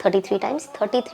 33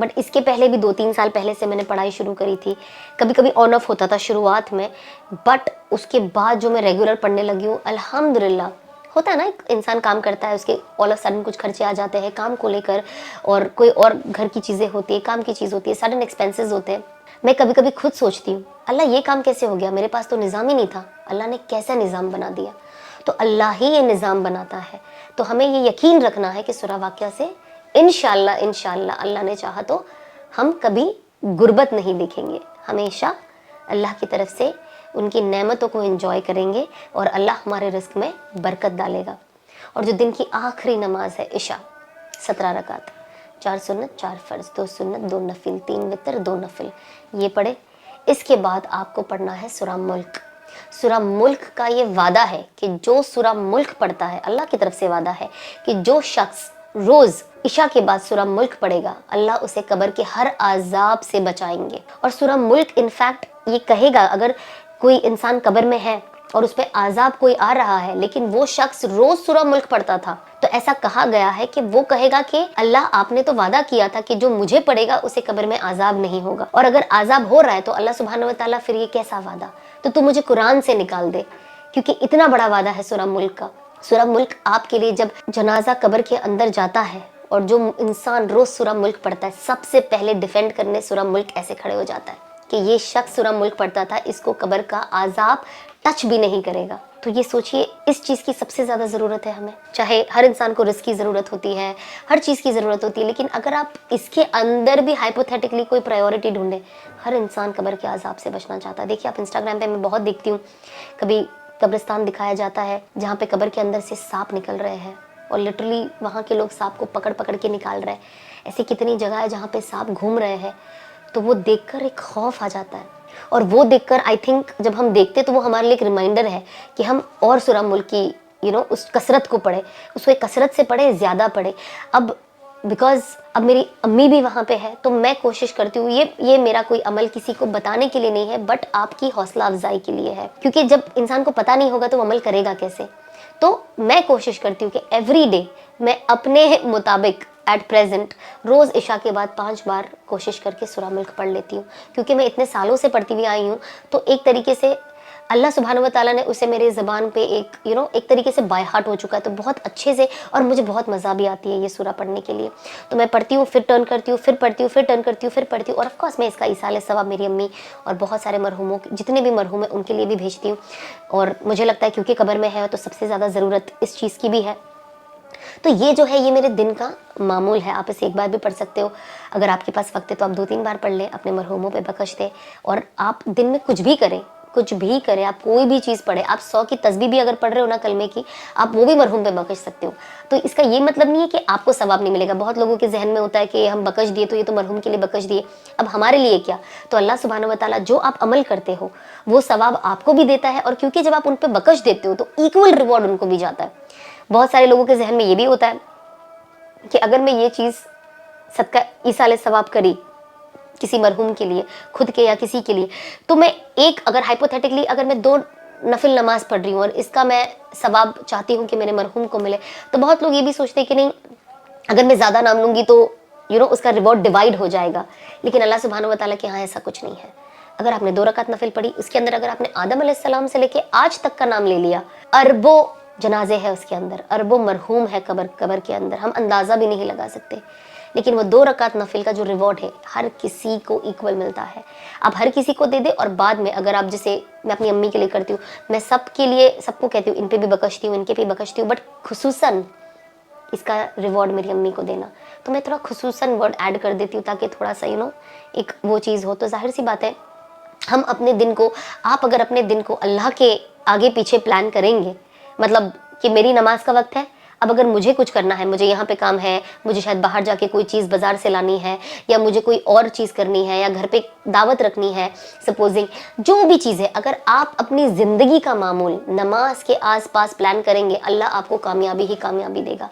but اس کے پہلے بھی 2-3 سال پہلے سے میں نے پڑھائی شروع کری تھی. کبھی کبھی آن آف ہوتا تھا شروعات میں, بٹ اس کے بعد جو میں ریگولر پڑھنے لگی ہوں, الحمدللہ. ہوتا ہے نا, ایک انسان کام کرتا ہے, اس کے آل آف سڈن کچھ خرچے آ جاتے ہیں کام کو لے کر, اور کوئی اور گھر کی چیزیں ہوتی ہیں, کام کی چیز ہوتی ہے, سڈن ایکسپینسز ہوتے ہیں. میں کبھی کبھی خود سوچتی ہوں, اللہ یہ کام کیسے ہو گیا, میرے پاس تو نظام ہی نہیں تھا, اللہ نے کیسا نظام بنا دیا. تو اللہ ہی یہ نظام بناتا ہے. تو ہمیں یہ یقین رکھنا ہے کہ سورہ واقعہ سے انشاءاللہ اللہ نے چاہا تو ہم کبھی غربت نہیں دیکھیں گے, ہمیشہ اللہ کی طرف سے ان کی نعمتوں کو انجوائے کریں گے, اور اللہ ہمارے رزق میں برکت ڈالے گا. اور جو دن کی آخری نماز ہے عشاء, 17 رکعت, 4 سنت 4 فرض, 2 سنت 2 نفل, 3 وتر 2 نفل, یہ پڑھے. اس کے بعد آپ کو پڑھنا ہے سورہ ملک. سورہ ملک کا یہ وعدہ ہے کہ جو سورہ ملک پڑھتا ہے, اللہ کی طرف سے وعدہ ہے کہ جو شخص روز عشاء کے بعد سورہ ملک پڑھے گا, اللہ اسے قبر کے ہر عذاب سے بچائیں گے. اور سورہ ملک انفیکٹ یہ کہے گا, اگر کوئی انسان قبر میں ہے اور اس پہ عذاب کوئی آ رہا ہے, لیکن وہ شخص روز سورہ ملک پڑھتا تھا, تو ایسا کہا گیا ہے کہ وہ کہے گا کہ اللہ آپ نے تو وعدہ کیا تھا کہ جو مجھے پڑھے گا اسے قبر میں عذاب نہیں ہوگا. اور اگر عذاب ہو رہا ہے تو اللہ سبحانہ و تعالیٰ پھر یہ کیسا وعدہ, تو مجھے قرآن سے نکال دے, کیونکہ اتنا بڑا وعدہ ہے سورہ ملک کا. سورہ ملک آپ کے لیے, جب جنازہ قبر کے اندر جاتا ہے اور جو انسان روز سورہ ملک پڑھتا ہے, سب سے پہلے ڈیفینڈ کرنے سورہ ملک ایسے کھڑے ہو جاتا ہے کہ یہ شخص سورہ ملک پڑھتا تھا, اس کو قبر کا عذاب ٹچ بھی نہیں کرے گا. تو یہ سوچئے, اس چیز کی سب سے زیادہ ضرورت ہے ہمیں. چاہے ہر انسان کو رزق کی ضرورت ہوتی ہے, ہر چیز کی ضرورت ہوتی ہے, لیکن اگر آپ اس کے اندر بھی ہائپوتھیٹکلی کوئی پرائیورٹی ڈھونڈیں, ہر انسان قبر کے عذاب سے بچنا چاہتا ہے. دیکھیے آپ انسٹاگرام پہ میں بہت دیکھتی ہوں, کبھی قبرستان دکھایا جاتا ہے جہاں پہ قبر کے اندر سے سانپ نکل رہے ہیں, اور لٹرلی وہاں کے لوگ سانپ کو پکڑ پکڑ کے نکال رہے ہیں. ایسی کتنی جگہ ہے جہاں پہ سانپ گھوم رہے ہیں. تو وہ دیکھ کر ایک خوف آ جاتا ہے, اور وہ دیکھ کر آئی تھنک جب ہم دیکھتے تو وہ ہمارے لیے ایک ریمائنڈر ہے کہ ہم اور سورہ ملک کی اس کثرت کو پڑھے, اس کو ایک کثرت سے پڑھے, زیادہ پڑھے. اب بیکاز اب میری امی بھی وہاں پہ ہے, تو میں کوشش کرتی ہوں, یہ میرا کوئی عمل کسی کو بتانے کے لیے نہیں ہے, بٹ آپ کی حوصلہ افزائی کے لیے ہے, کیونکہ جب انسان کو پتہ نہیں ہوگا تو وہ عمل کرے گا کیسے. تو میں کوشش کرتی ہوں کہ ایوری ڈے میں اپنے مطابق ایٹ پریزنٹ روز عشاء کے بعد 5 بار کوشش کر کے سورہ ملک پڑھ لیتی ہوں, کیونکہ میں اتنے سالوں سے پڑھتی ہوئی آئی ہوں. تو ایک طریقے سے اللہ سبحانہ و تعالیٰ نے اسے میرے زبان پہ ایک طریقے سے بائی ہارٹ ہو چکا ہے, تو بہت اچھے سے, اور مجھے بہت مزہ بھی آتی ہے یہ سورہ پڑھنے کے لیے. تو میں پڑھتی ہوں, پھر ٹرن کرتی ہوں, پھر پڑھتی ہوں, پھر ٹرن کرتی ہوں, پھر پڑھتی ہوں, اور آف کورس میں اس کا ایصال ثواب میری امی اور بہت سارے مرحوموں, جتنے بھی مرحوم ہیں ان کے لیے بھی بھیجتی ہوں. اور مجھے لگتا ہے کیونکہ قبر میں ہے تو سب سے زیادہ ضرورت اس چیز کی بھی ہے. تو یہ جو ہے یہ میرے دن کا معمول ہے. آپ اسے ایک بار بھی پڑھ سکتے ہو, اگر آپ کے پاس وقت ہے تو آپ 2-3 بار پڑھ لیں, اپنے مرحوموں پہ بخش دیں. اور آپ دن میں کچھ بھی کریں, آپ کوئی بھی چیز پڑھیں, آپ 100 کی تسبیح بھی اگر پڑھ رہے ہو نا کلمے کی, آپ وہ بھی مرحوم پہ بخش سکتے ہو. تو اس کا یہ مطلب نہیں ہے کہ آپ کو ثواب نہیں ملے گا. بہت لوگوں کے ذہن میں ہوتا ہے کہ ہم بخش دیے تو یہ تو مرحوم کے لیے بخش دیے, اب ہمارے لیے کیا. تو اللہ سبحانہ و تعالیٰ جو آپ عمل کرتے ہو وہ ثواب آپ کو بھی دیتا ہے, اور کیونکہ جب آپ ان پہ بخش دیتے ہو تو ایکول ریوارڈ ان کو بھی جاتا ہے. بہت سارے لوگوں کے ذہن میں یہ بھی ہوتا ہے کہ اگر میں یہ چیز صدقہ ایصال ثواب کری کسی مرحوم کے لیے, خود کے یا کسی کے لیے, تو میں اگر ہائپوتھیٹکلی اگر میں 2 نفل نماز پڑھ رہی ہوں اور اس کا میں ثواب چاہتی ہوں کہ میرے مرحوم کو ملے, تو بہت لوگ یہ بھی سوچتے ہیں کہ نہیں, اگر میں زیادہ نام لوں گی تو اس کا ریوارڈ ڈیوائڈ ہو جائے گا. لیکن اللہ سبحانہ و تعالیٰ کے ہاں ایسا کچھ نہیں ہے. اگر آپ نے 2 رکعت نفل پڑھی, اس کے اندر اگر آپ نے آدم علیہ السلام سے لے کے آج تک کا نام لے لیا, اربوں جنازے ہیں اس کے اندر, اربوں مرحوم ہے قبر کے اندر, ہم اندازہ بھی نہیں لگا سکتے. لیکن وہ 2 رکعت نفل کا جو ریوارڈ ہے ہر کسی کو ایکول ملتا ہے. آپ ہر کسی کو دے دیں, اور بعد میں اگر آپ, جیسے میں اپنی امی کے لیے کرتی ہوں, میں سب کو کہتی ہوں ان پہ بھی بخشتی ہوں, ان کے بھی بخشتی ہوں, بٹ خصوصاً اس کا ریوارڈ میری امی کو دینا, تو میں تھوڑا خصوصاً ورڈ ایڈ کر دیتی ہوں تاکہ تھوڑا سا ایک وہ چیز ہو. تو ظاہر سی بات ہے, ہم اپنے دن کو, آپ اگر اپنے دن کو اللہ کے آگے پیچھے پلان کریں گے, مطلب کہ میری نماز کا وقت ہے, اب اگر مجھے کچھ کرنا ہے, مجھے یہاں پہ کام ہے, مجھے شاید باہر جا کے کوئی چیز بازار سے لانی ہے, یا مجھے کوئی اور چیز کرنی ہے, یا گھر پہ دعوت رکھنی ہے, سپوزنگ جو بھی چیز ہے, اگر آپ اپنی زندگی کا معمول نماز کے آس پاس پلان کریں گے, اللہ آپ کو کامیابی ہی کامیابی دے گا.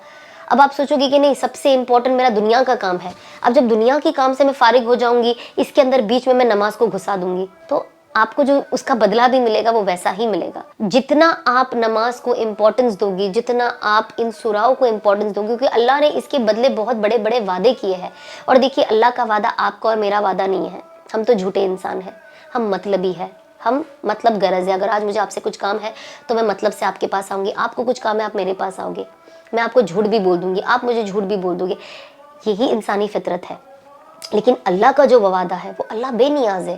اب آپ سوچو گے کہ نہیں, سب سے امپورٹنٹ میرا دنیا کا کام ہے, اب جب دنیا کی کام سے میں فارغ ہو جاؤں گی, اس کے اندر بیچ میں نماز کو گھسا دوں گی, تو آپ کو جو اس کا بدلہ بھی ملے گا وہ ویسا ہی ملے گا. جتنا آپ نماز کو امپورٹنس دو گی, جتنا آپ ان سوراؤں کو امپورٹنس دو گی, کیونکہ اللہ نے اس کے بدلے بہت بڑے بڑے وعدے کیے ہیں. اور دیکھیے اللہ کا وعدہ آپ کا اور میرا وعدہ نہیں ہے. ہم تو جھوٹے انسان ہیں, ہم مطلبی ہے, ہم مطلب غرض ہے. اگر آج مجھے آپ سے کچھ کام ہے تو میں مطلب سے آپ کے پاس آؤں گی, آپ کو کچھ کام ہے آپ میرے پاس آؤ گے, میں آپ کو جھوٹ بھی بول دوں گی, آپ مجھے جھوٹ بھی بول دو گے. یہی انسانی فطرت ہے. لیکن اللہ کا جو وعدہ ہے وہ اللہ بے نیاز ہے.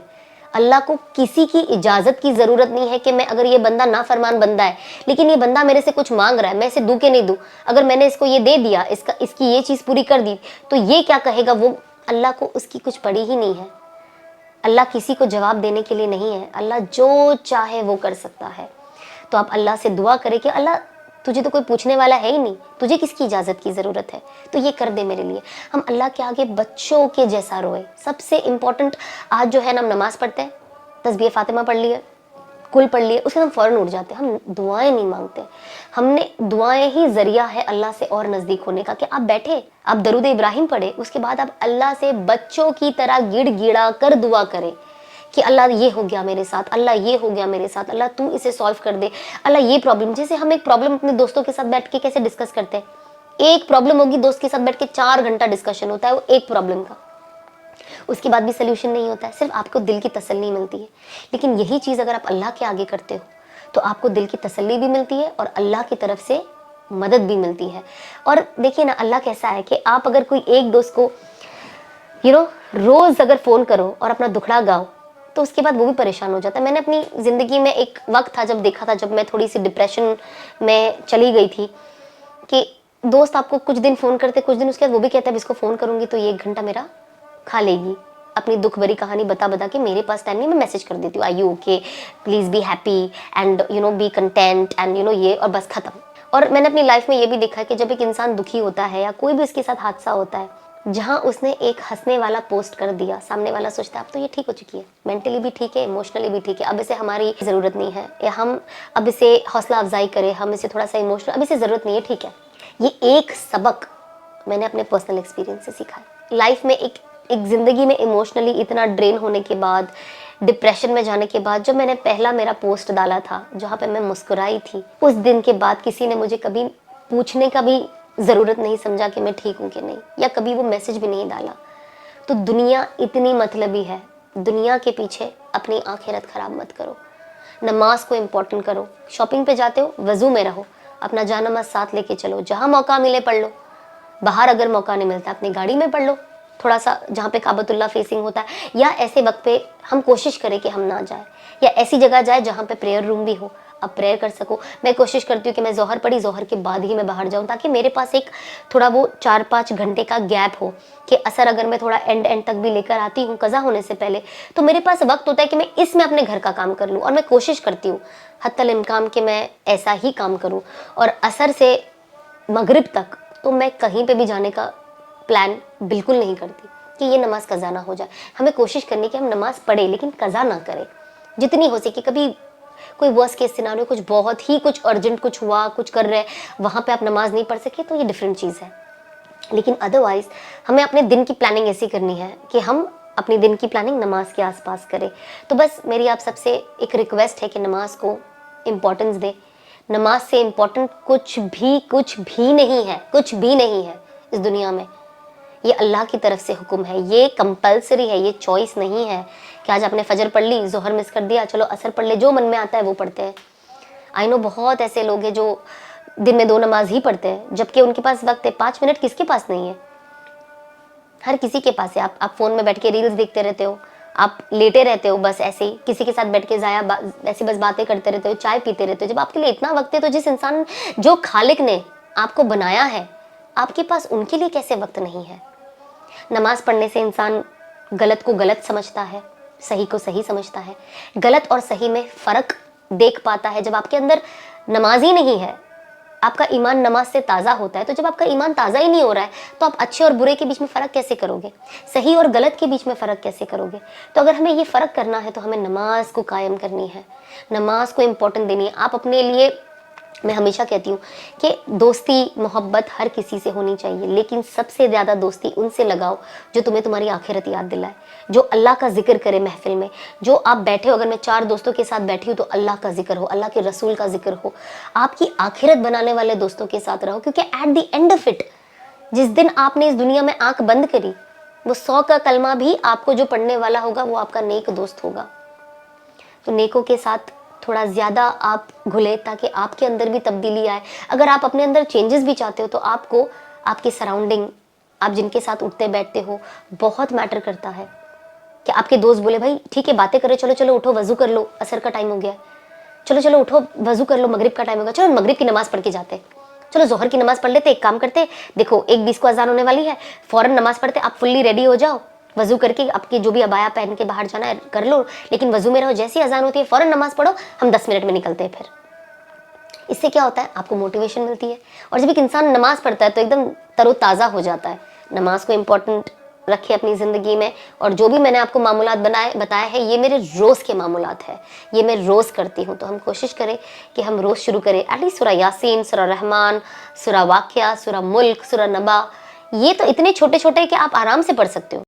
اللہ کو کسی کی اجازت کی ضرورت نہیں ہے کہ میں, اگر یہ بندہ نافرمان بندہ ہے لیکن یہ بندہ میرے سے کچھ مانگ رہا ہے, میں اسے دوں کہ نہیں دوں, اگر میں نے اس کو یہ دے دیا, اس کی یہ چیز پوری کر دی تو یہ کیا کہے گا, وہ اللہ کو اس کی کچھ پڑی ہی نہیں ہے. اللہ کسی کو جواب دینے کے لیے نہیں ہے. اللہ جو چاہے وہ کر سکتا ہے. تو آپ اللہ سے دعا کریں کہ اللہ تجھے تو کوئی پوچھنے والا ہے ہی نہیں, تجھے کس کی اجازت کی ضرورت ہے, تو یہ کر دے میرے لیے. ہم اللہ کے آگے بچوں کے جیسا روئے. سب سے امپورٹنٹ آج جو ہے نا, ہم نماز پڑھتے ہیں, تسبیح فاطمہ پڑھ لیے, کل پڑھ لیے, اس کے ہم فوراً اٹھ جاتے ہیں, ہم دعائیں نہیں مانگتے. ہم نے دعائیں ہی ذریعہ ہے اللہ سے اور نزدیک ہونے کا, کہ آپ بیٹھے, آپ درود ابراہیم پڑھے, اس کے بعد آپ اللہ سے بچوں کی طرح گڑ گڑا کر دعا کریں کہ اللہ یہ ہو گیا میرے ساتھ, اللہ یہ ہو گیا میرے ساتھ, اللہ تو اسے سالو کر دے, اللہ یہ پرابلم. جیسے ہم ایک پرابلم اپنے دوستوں کے ساتھ بیٹھ کے کیسے ڈسکس کرتے ہیں, ایک پرابلم ہوگی دوست کے ساتھ بیٹھ کے 4 گھنٹہ ڈسکشن ہوتا ہے وہ ایک پرابلم کا, اس کے بعد بھی سلیوشن نہیں ہوتا ہے, صرف آپ کو دل کی تسلی ملتی ہے. لیکن یہی چیز اگر آپ اللہ کے آگے کرتے ہو تو آپ کو دل کی تسلی بھی ملتی ہے اور اللہ کی طرف سے مدد بھی ملتی ہے. اور دیکھیے نا, اللہ کیسا ہے کہ آپ اگر کوئی ایک دوست کو روز اگر فون کرو اور اپنا دکھڑا گاؤ تو اس کے بعد وہ بھی پریشان ہو جاتا ہے. میں نے اپنی زندگی میں ایک وقت تھا جب دیکھا تھا, جب میں تھوڑی سی ڈپریشن میں چلی گئی تھی, کہ دوست آپ کو کچھ دن فون کرتے, کچھ دن اس کے بعد وہ بھی کہتا ہے اس کو فون کروں گی تو یہ 1 گھنٹہ میرا کھا لے گی, اپنی دکھ بھری کہانی بتا کہ میرے پاس ٹائم نہیں, میں میسج کر دیتی ہوں I you okay, please be happy and be content and یہ, اور بس ختم. اور میں نے اپنی لائف میں یہ بھی دیکھا ہے کہ جب ایک انسان دکھی ہوتا ہے یا کوئی بھی اس کے ساتھ حادثہ ہوتا ہے, جہاں اس نے ایک ہنسنے والا پوسٹ کر دیا, سامنے والا سوچتا ہے اب تو یہ ٹھیک ہو چکی ہے, مینٹلی بھی ٹھیک ہے, ایموشنلی بھی ٹھیک ہے, اب اسے ہماری ضرورت نہیں ہے, یا ہم اب اسے حوصلہ افزائی کریں, ہم اسے تھوڑا سا ایموشنل, اب اسے ضرورت نہیں ہے, ٹھیک ہے. یہ ایک سبق میں نے اپنے پرسنل ایکسپیرینس سے سیکھا ہے لائف میں. ایک زندگی میں ایموشنلی اتنا ڈرین ہونے کے بعد, ڈپریشن میں جانے کے بعد, جب میں نے پہلا میرا پوسٹ ڈالا تھا جہاں پہ میں مسکرائی تھی, اس دن کے بعد کسی نے مجھے کبھی پوچھنے کا بھی ضرورت نہیں سمجھا کہ میں ٹھیک ہوں کہ نہیں, یا کبھی وہ میسج بھی نہیں ڈالا. تو دنیا اتنی مطلبی ہے, دنیا کے پیچھے اپنی آخرت خراب مت کرو. نماز کو امپورٹنٹ کرو. شاپنگ پہ جاتے ہو وضو میں رہو, اپنا جا نماز ساتھ لے کے چلو, جہاں موقع ملے پڑھ لو, باہر اگر موقع نہیں ملتا اپنی گاڑی میں پڑھ لو تھوڑا سا, جہاں پہ کعبۃ اللہ فیسنگ ہوتا ہے, یا ایسے وقت پہ ہم کوشش کریں کہ ہم نہ جائیں, یا ایسی جگہ جائیں جہاں پہ پریئر روم بھی ہو, اب پریئر کر سکو. میں کوشش کرتی ہوں کہ میں ظہر پڑھی, ظہر کے بعد ہی میں باہر جاؤں, تاکہ میرے پاس ایک تھوڑا وہ 4-5 گھنٹے کا گیپ ہو, کہ اثر اگر میں تھوڑا اینڈ تک بھی لے کر آتی ہوں قضا ہونے سے پہلے, تو میرے پاس وقت ہوتا ہے کہ میں اس میں اپنے گھر کا کام کر لوں. اور میں کوشش کرتی ہوں حتی الامکان کہ میں ایسا ہی کام کروں. اور اثر سے مغرب تک تو میں کہیں پہ بھی جانے کا پلان بالکل نہیں کرتی کہ یہ نماز قضا نہ ہو جائے. ہمیں کوشش کرنی کہ ہم نماز پڑھیں لیکن قضا نہ کریں جتنی ہو سکے. کبھی کوئی ورسٹ کیس سیناریو, کچھ بہت ہی کچھ ارجنٹ کچھ ہوا, کچھ کر رہے, وہاں پہ آپ نماز نہیں پڑھ سکے تو یہ ڈفرینٹ چیز ہے. لیکن ادروائز ہمیں اپنے دن کی پلاننگ ایسی کرنی ہے کہ ہم اپنی دن کی پلاننگ نماز کے آس پاس کریں. تو بس میری آپ سب سے ایک ریکویسٹ ہے کہ نماز کو امپورٹنس دے. نماز سے امپورٹنٹ کچھ بھی نہیں ہے, کچھ بھی نہیں ہے اس دنیا میں. یہ اللہ کی طرف سے حکم ہے, یہ کمپلسری ہے, یہ چوائس نہیں ہے کہ آج آپ نے فجر پڑھ لی, ظہر مس کر دیا, چلو عصر پڑھ لے, جو من میں آتا ہے وہ پڑھتے ہیں. آئی نو بہت ایسے لوگ ہیں جو دن میں 2 نماز ہی پڑھتے ہیں, جبکہ ان کے پاس وقت ہے. 5 منٹ کس کے پاس نہیں ہے؟ ہر کسی کے پاس ہے. آپ فون میں بیٹھ کے ریلز دیکھتے رہتے ہو, آپ لیٹے رہتے ہو بس ایسے ہی, کسی کے ساتھ بیٹھ کے ایسے بس باتیں کرتے رہتے ہو, چائے پیتے رہتے ہو. جب آپ کے لیے اتنا وقت ہے تو جس انسان, جو خالق نے آپ کو بنایا ہے, آپ کے پاس ان کے لیے کیسے وقت نہیں ہے؟ نماز پڑھنے سے انسان غلط کو غلط سمجھتا ہے, صحیح کو صحیح سمجھتا ہے, غلط اور صحیح میں فرق دیکھ پاتا ہے. جب آپ کے اندر نماز ہی نہیں ہے, آپ کا ایمان نماز سے تازہ ہوتا ہے, تو جب آپ کا ایمان تازہ ہی نہیں ہو رہا ہے تو آپ اچھے اور برے کے بیچ میں فرق کیسے کرو گے؟ صحیح اور غلط کے بیچ میں فرق کیسے کرو گے؟ تو اگر ہمیں یہ فرق کرنا ہے تو ہمیں نماز کو قائم کرنی ہے, نماز کو امپورٹنٹ دینی ہے. آپ اپنے لیے میں ہمیشہ کہتی ہوں کہ دوستی محبت ہر کسی سے ہونی چاہیے، لیکن سب سے زیادہ دوستی ان سے لگاؤ جو تمہیں تمہاری آخرت یاد دلائے، جو اللہ کا ذکر کرے محفل میں، جو آپ بیٹھے ہو، اگر میں 4 دوستوں کے ساتھ بیٹھی ہوں تو اللہ کا ذکر ہو، اللہ کے رسول کا ذکر ہو، آپ کی آخرت بنانے والے دوستوں کے ساتھ رہو، کیونکہ at the end of it جس دن آپ نے اس دنیا میں آنکھ بند کری، وہ 100 کا کلمہ بھی آپ کو جو پڑھنے والا ہوگا وہ آپ کا نیک دوست ہوگا۔ تو نیکوں کے ساتھ تھوڑا زیادہ آپ گھلے تاکہ آپ کے اندر بھی تبدیلی آئے۔ اگر آپ اپنے اندر چینجز بھی چاہتے ہو تو آپ کو آپ کی سراؤنڈنگ، آپ جن کے ساتھ اٹھتے بیٹھتے ہو، بہت میٹر کرتا ہے۔ کہ آپ کے دوست بولے بھائی ٹھیک ہے باتیں کرے، چلو چلو اٹھو وضو کر لو، عصر کا ٹائم ہو گیا ہے، چلو چلو اٹھو وضو کر لو، مغرب کا ٹائم ہوگا، چلو مغرب کی نماز پڑھ کے جاتے، چلو ظہر کی نماز پڑھ لیتے، ایک کام کرتے، دیکھو 1:20 کو اذان ہونے والی ہے، فوراً نماز پڑھتے، آپ فلی ریڈی ہو جاؤ، وضو کر کے آپ کی جو بھی عبایا پہن کے باہر جانا ہے کر لو، لیکن وضو میں رہو، جیسی اذان ہوتی ہے فوراً نماز پڑھو، ہم 10 منٹ میں نکلتے ہیں۔ پھر اس سے کیا ہوتا ہے، آپ کو موٹیویشن ملتی ہے، اور جب ایک انسان نماز پڑھتا ہے تو ایک دم تر و تازہ ہو جاتا ہے۔ نماز کو امپورٹنٹ رکھے اپنی زندگی میں، اور جو بھی میں نے آپ کو معمولات بتائے ہیں یہ میرے روز کے معمولات ہیں، یہ میں روز کرتی ہوں، تو ہم کوشش کریں کہ ہم روز شروع کریں ایٹ لیسٹ سورہ یاسین، سورہ رحمان، سورہ واقعہ، سورہ ملک، سورہ نبا، یہ تو اتنے چھوٹے چھوٹے کہ آپ آرام سے پڑھ سکتے ہو۔